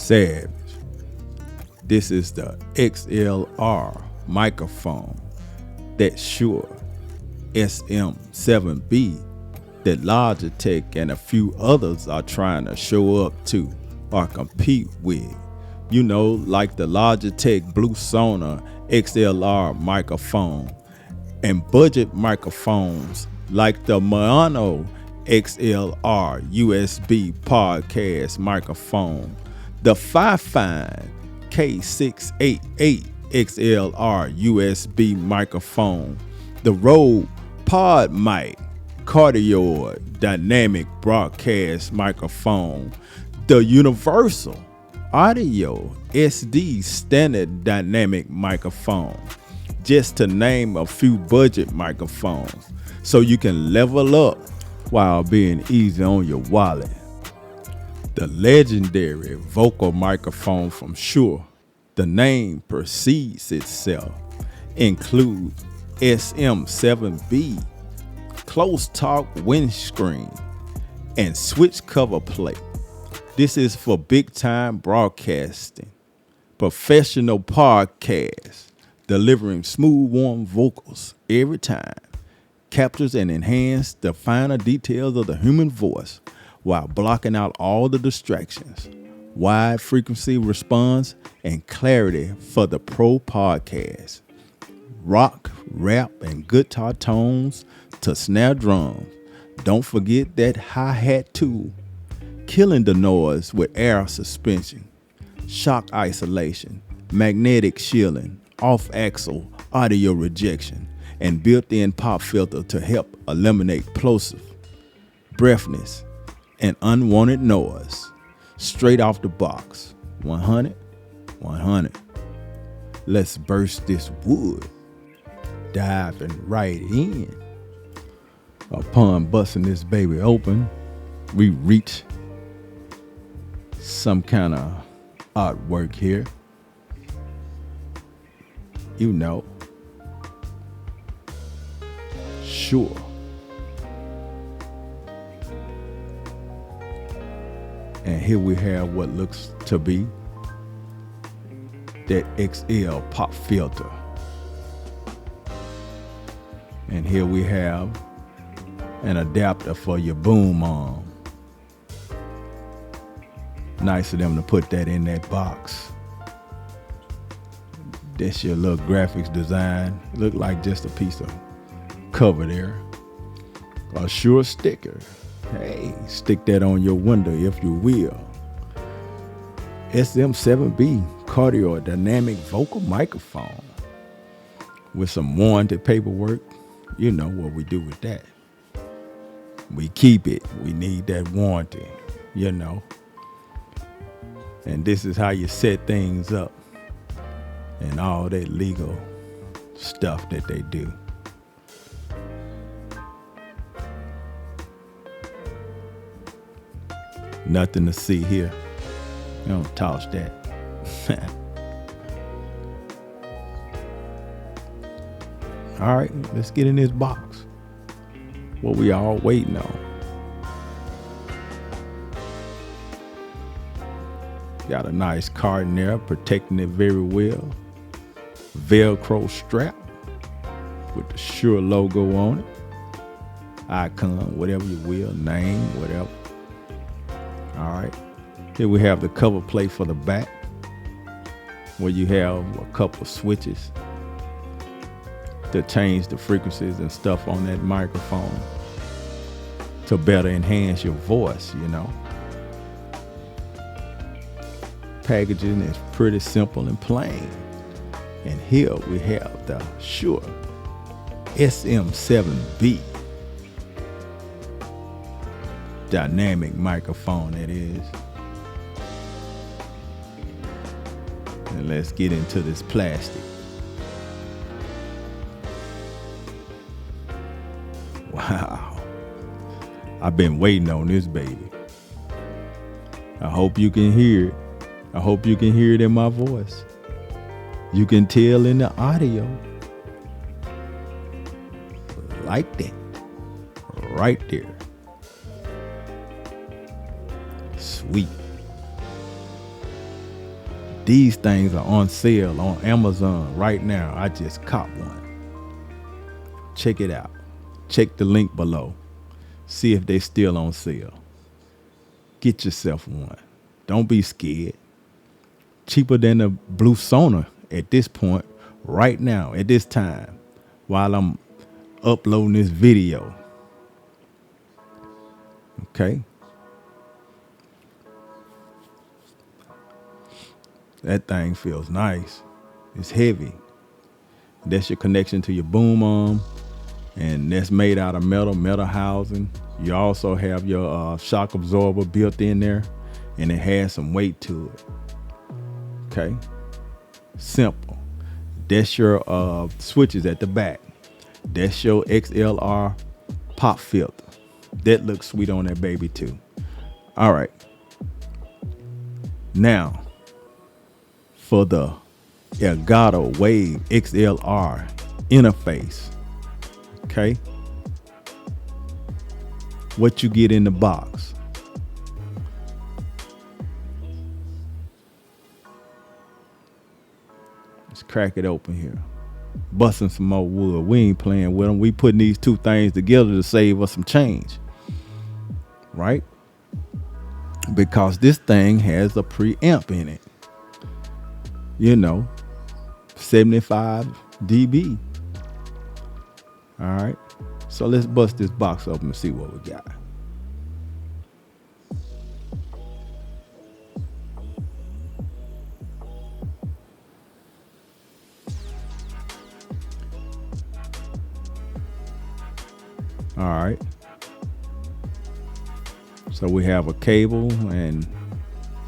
Savage. This is the XLR microphone, that Shure SM7B that Logitech and a few others are trying to show up to or compete with. You know, like the Logitech Blue Sona XLR microphone, and budget microphones like the Maono XLR USB podcast microphone, the Fifine K688 XLR USB microphone, the Rode Pod Mic Cardioid Dynamic Broadcast microphone, the Universal Audio SD Standard Dynamic microphone, just to name a few budget microphones, so you can level up while being easy on your wallet. The legendary vocal microphone from Shure, the name precedes itself, include SM7B, close talk windscreen, and switch cover plate. This is for big time broadcasting, professional podcasts, delivering smooth, warm vocals every time, captures and enhances the finer details of the human voice while blocking out all the distractions. Wide frequency response and clarity for the pro podcast. Rock, rap, and guitar tones to snare drums. Don't forget that hi-hat too. Killing the noise with air suspension, shock isolation, magnetic shielding, off-axle audio rejection, and built-in pop filter to help eliminate plosive, breathness, and unwanted noise. Straight off the box. 100, 100. Let's burst this wood. Diving right in. Upon busting this baby open, we reach some kind of artwork here. You know, Shure. And here we have what looks to be that XL pop filter. And here we have an adapter for your boom arm. Nice of them to put that in that box. That's your little graphics design. Look like just a piece of cover there. A Shure sticker. Hey, stick that on your window if you will. SM7B Cardioid Dynamic Vocal Microphone with some warranty paperwork. You know what we do with that. We keep it. We need that warranty, you know. And this is how you set things up and all that legal stuff that they do. Nothing to see here. You don't toss that. All right, let's get in this box. What we all waiting on. Got a nice card in there, protecting it very well. Velcro strap with the Shure logo on it. Icon, whatever you will, name, whatever. All right, here we have the cover plate for the back, where you have a couple of switches to change the frequencies and stuff on that microphone to better enhance your voice, you know. Packaging is pretty simple and plain. And here we have the Shure SM7B dynamic microphone, it is. And let's get into this plastic. Wow. I've been waiting on this baby. I hope you can hear it. I hope you can hear it in my voice. You can tell in the audio. Like that. Right there. Sweet. These things are on sale on Amazon right now. I just caught one. Check it out. Check the link below. See if they're still on sale. Get yourself one. Don't be scared. Cheaper than the blue Sona at this point, right now, at this time, while I'm uploading this video. Okay. That thing feels nice. It's heavy. That's your connection to your boom arm. And that's made out of metal housing. You also have your shock absorber built in there. And it has some weight to it. Okay. Simple. That's your switches at the back. That's your XLR pop filter. That looks sweet on that baby too. All right. Now, for the Elgato Wave XLR interface. Okay. What you get in the box. Let's crack it open here. Busting some more wood. We ain't playing with them. We putting these two things together to save us some change. Right? Because this thing has a preamp in it. You know, 75 dB. All right. So let's bust this box open and see what we got. All right. So we have a cable and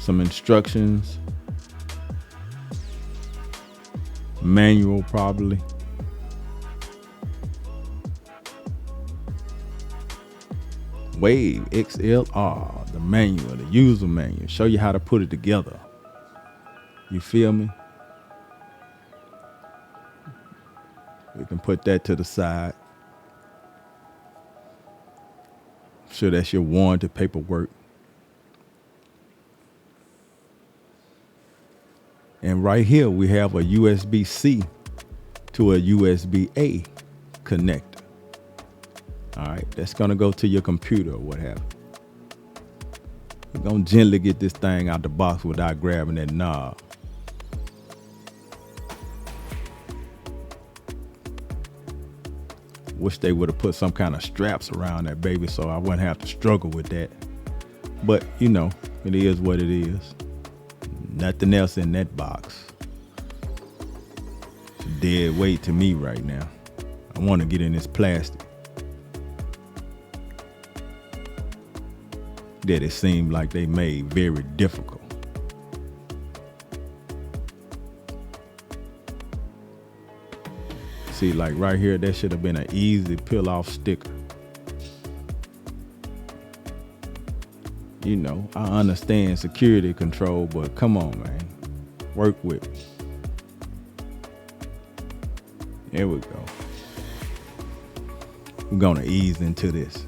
some instructions. Manual probably. Wave XLR, the manual, the user manual. Show you how to put it together. You feel me? We can put that to the side. Sure, that's your warranty paperwork. And right here we have a USB-C to a USB-A connector. All right, that's gonna go to your computer or what have you. We're gonna gently get this thing out the box without grabbing that knob. Wish they would have put some kind of straps around that baby so I wouldn't have to struggle with that. But you know, it is what it is. Nothing else in that box. It's a dead weight to me right now. I want to get in this plastic. That it seemed like they made very difficult. See, like right here, that should have been an easy peel off sticker. You know, I understand security control, but come on, man. Work with it. There we go. We're gonna ease into this.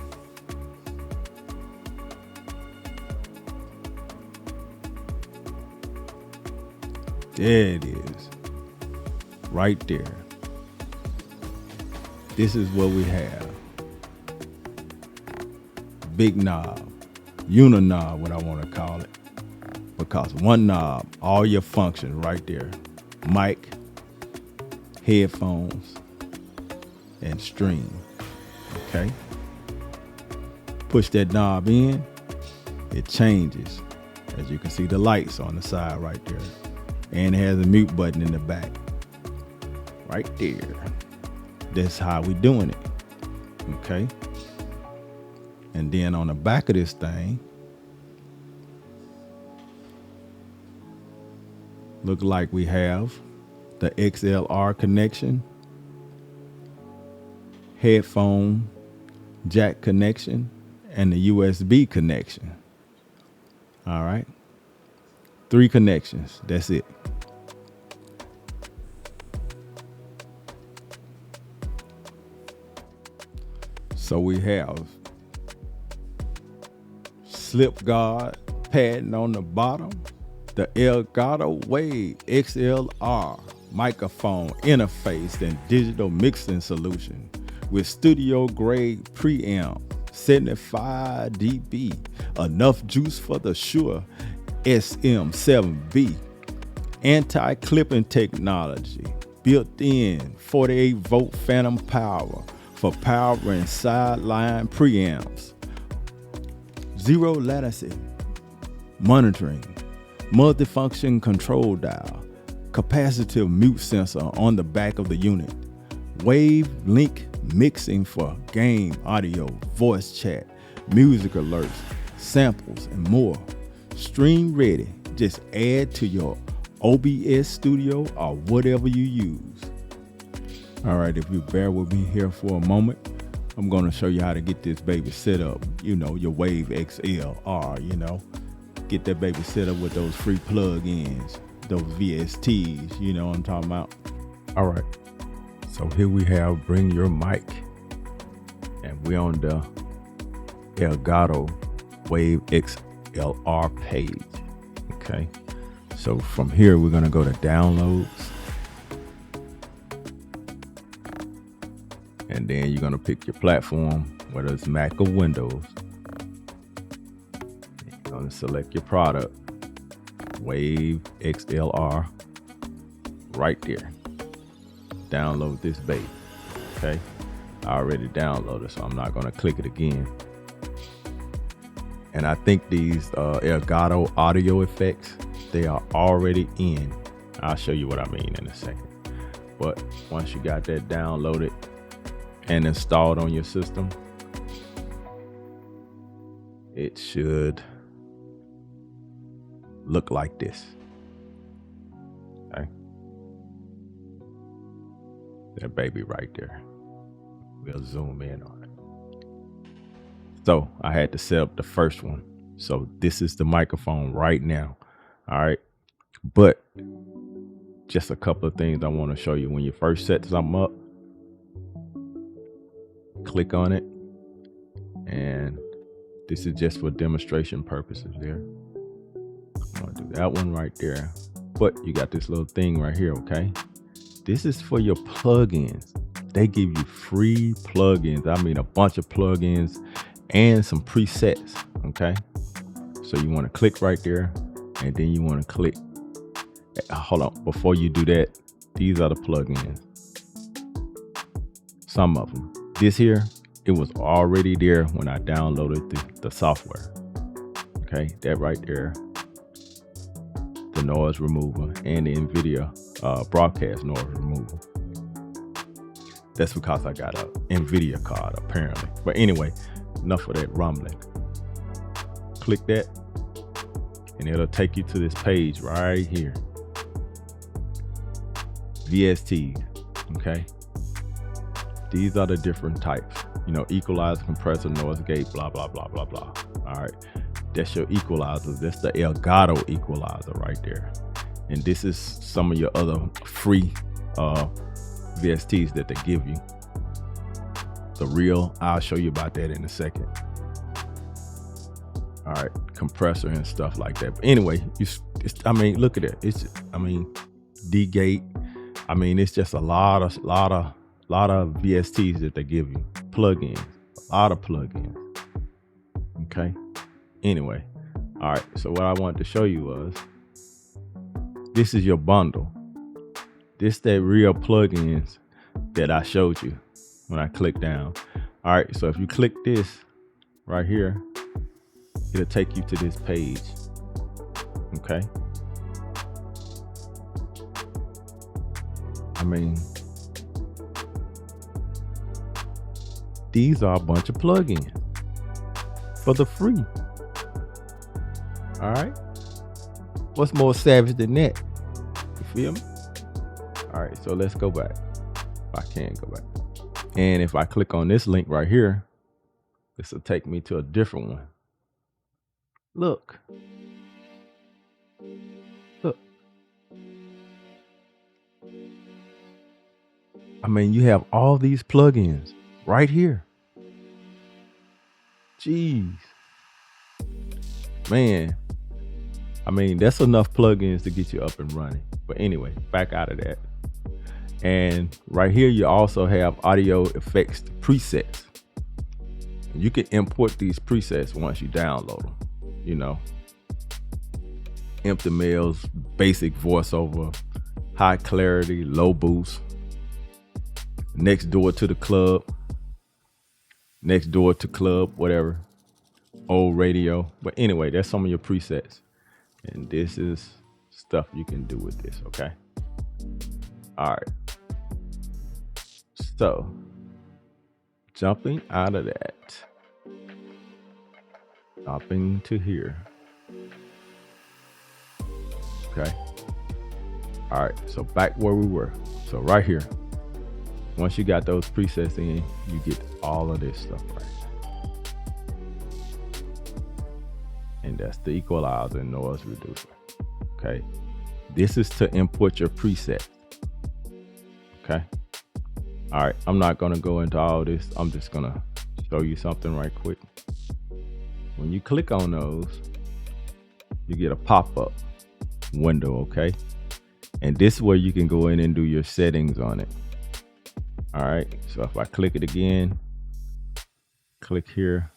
There it is. Right there. This is what we have. Big knob. Uniknob, what I want to call it. Because one knob, all your functions right there. Mic, headphones, and stream. Okay? Push that knob in, it changes. As you can see, the lights on the side right there. And it has a mute button in the back. Right there. That's how we doing it. Okay? And then on the back of this thing, look like we have the XLR connection, headphone jack connection, and the USB connection. All right. 3 connections. That's it. So we have slip guard padding on the bottom The Elgato Wave XLR microphone interface and digital mixing solution with studio grade preamp, 75 dB, enough juice for the Shure SM7B, anti-clipping technology, built-in 48 volt phantom power for powering sideline preamps, zero latency monitoring, multifunction control dial, capacitive mute sensor on the back of the unit, wave link mixing for game audio, voice chat, music alerts, samples, and more. Stream ready. Just add to your OBS studio or whatever you use. All right, if you bear with me here for a moment, I'm going to show you how to get this baby set up. You know, your Wave XLR, you know. Get that baby set up with those free plugins, those VSTs, you know what I'm talking about. All right, so here we have bring your mic, and we're on the Elgato Wave XLR page. Okay, so from here we're gonna go to downloads, and then you're gonna pick your platform, whether it's Mac or Windows. Going to select your product, Wave XLR, right there. Download this baby. Okay, I already downloaded, so I'm not going to click it again. And I think these Elgato audio effects, they are already in. I'll show you what I mean in a second. But once you got that downloaded and installed on your system, it should look like this. Okay, that baby right there. We'll zoom in on it. So I had to set up the first one. So this is the microphone right now. All right, but just a couple of things I want to show you. When you first set something up, click on it, and this is just for demonstration purposes there. I'm gonna do that one right there, but you got this little thing right here. Okay, this is for your plugins. They give you free plugins. I mean, a bunch of plugins and some presets. Okay, so you want to click right there, and then you want to click. Hold on, before you do that, these are the plugins. Some of them. This here, it was already there when I downloaded the software. Okay, that right there. The noise remover and the NVIDIA broadcast noise remover. That's because I got a NVIDIA card apparently. But anyway, enough of that rumbling. Click that and it'll take you to this page right here. VSTs, okay? These are the different types. You know, equalizer, compressor, noise gate, blah, blah, blah, blah, blah. All right. That's your equalizer. That's the Elgato equalizer right there. And this is some of your other free VSTs that they give you. The real, I'll show you about that in a second. All right, compressor and stuff like that. But anyway, I mean, look at it. D gate. I mean, it's just a lot of VSTs that they give you. Plugins, a lot of plugins. Okay. Anyway, all right, so what I wanted to show you was, this is your bundle. This that real plugins that I showed you when I click down. All right, so if you click this right here, it'll take you to this page. Okay. I mean, these are a bunch of plugins for the free. All right. What's more savage than that? You feel me? All right, so let's go back. If I can go back. And if I click on this link right here, this will take me to a different one. Look. Look. I mean, you have all these plugins right here. Jeez. Man. I mean, that's enough plugins to get you up and running. But anyway, back out of that. And right here, you also have audio effects presets. You can import these presets once you download them. You know, empty mails, basic voiceover, high clarity, low boost, next door to the club, next door to club, whatever, old radio. But anyway, that's some of your presets. And this is stuff you can do with this, okay? All right. So, jumping out of that, hopping to here. Okay. All right. So back where we were. So right here, once you got those presets in, you get all of this stuff right. And that's the equalizer and noise reducer. Okay. This is to import your preset. Okay. All right. I'm not going to go into all this. I'm just going to show you something right quick. When you click on those, you get a pop-up window, okay? And this is where you can go in and do your settings on it. All right, so if I click it again, click here,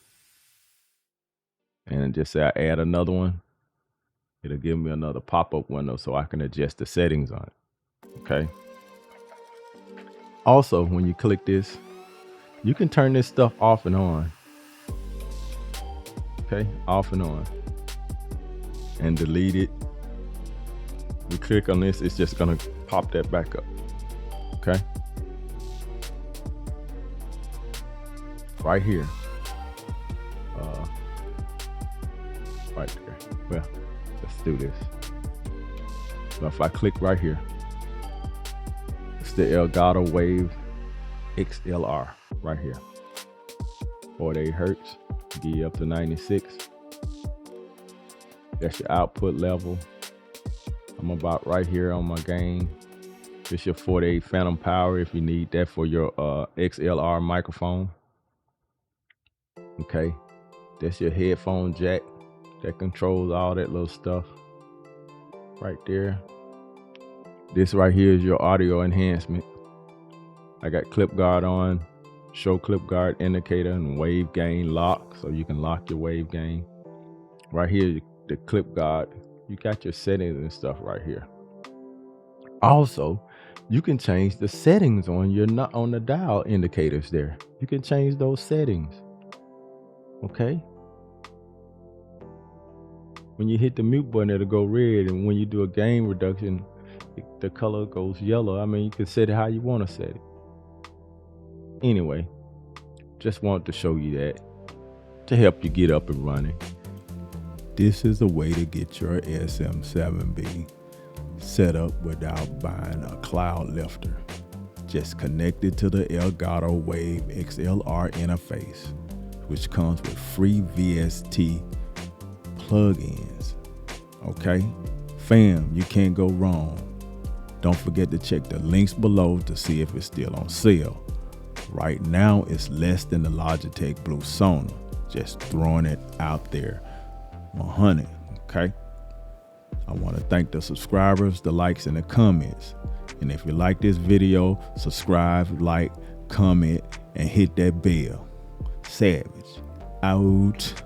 and just say I add another one, it'll give me another pop-up window so I can adjust the settings on it, okay? Also, when you click this, you can turn this stuff off and on. Okay, off and on, and delete it. You click on this, it's just gonna pop that back up. Okay, right here, right there. Well, let's do this. So if I click right here, it's the Elgato Wave XLR right here, 48 hertz. Get you up to 96. That's your output level. I'm about right here on my gain. It's your 48 phantom power if you need that for your XLR microphone. Okay, that's your headphone jack that controls all that little stuff right there. This right here is your audio enhancement. I got clip guard on. Show clip guard indicator and wave gain lock, so you can lock your wave gain. Right here, the clip guard, you got your settings and stuff right here. Also, you can change the settings on the dial indicators there. You can change those settings. Okay. When you hit the mute button, it'll go red, and when you do a gain reduction, the color goes yellow. I mean, you can set it how you want to set it. Anyway, just wanted to show you that to help you get up and running. This is a way to get your SM7B set up without buying a Cloudlifter. Just connect it to the Elgato Wave XLR interface, which comes with free VST plugins. Okay? Fam, you can't go wrong. Don't forget to check the links below to see if it's still on sale. Right now, it's less than the Logitech Blue Sona. Just throwing it out there. 100, okay? I want to thank the subscribers, the likes, and the comments. And if you like this video, subscribe, like, comment, and hit that bell. Savage. Out.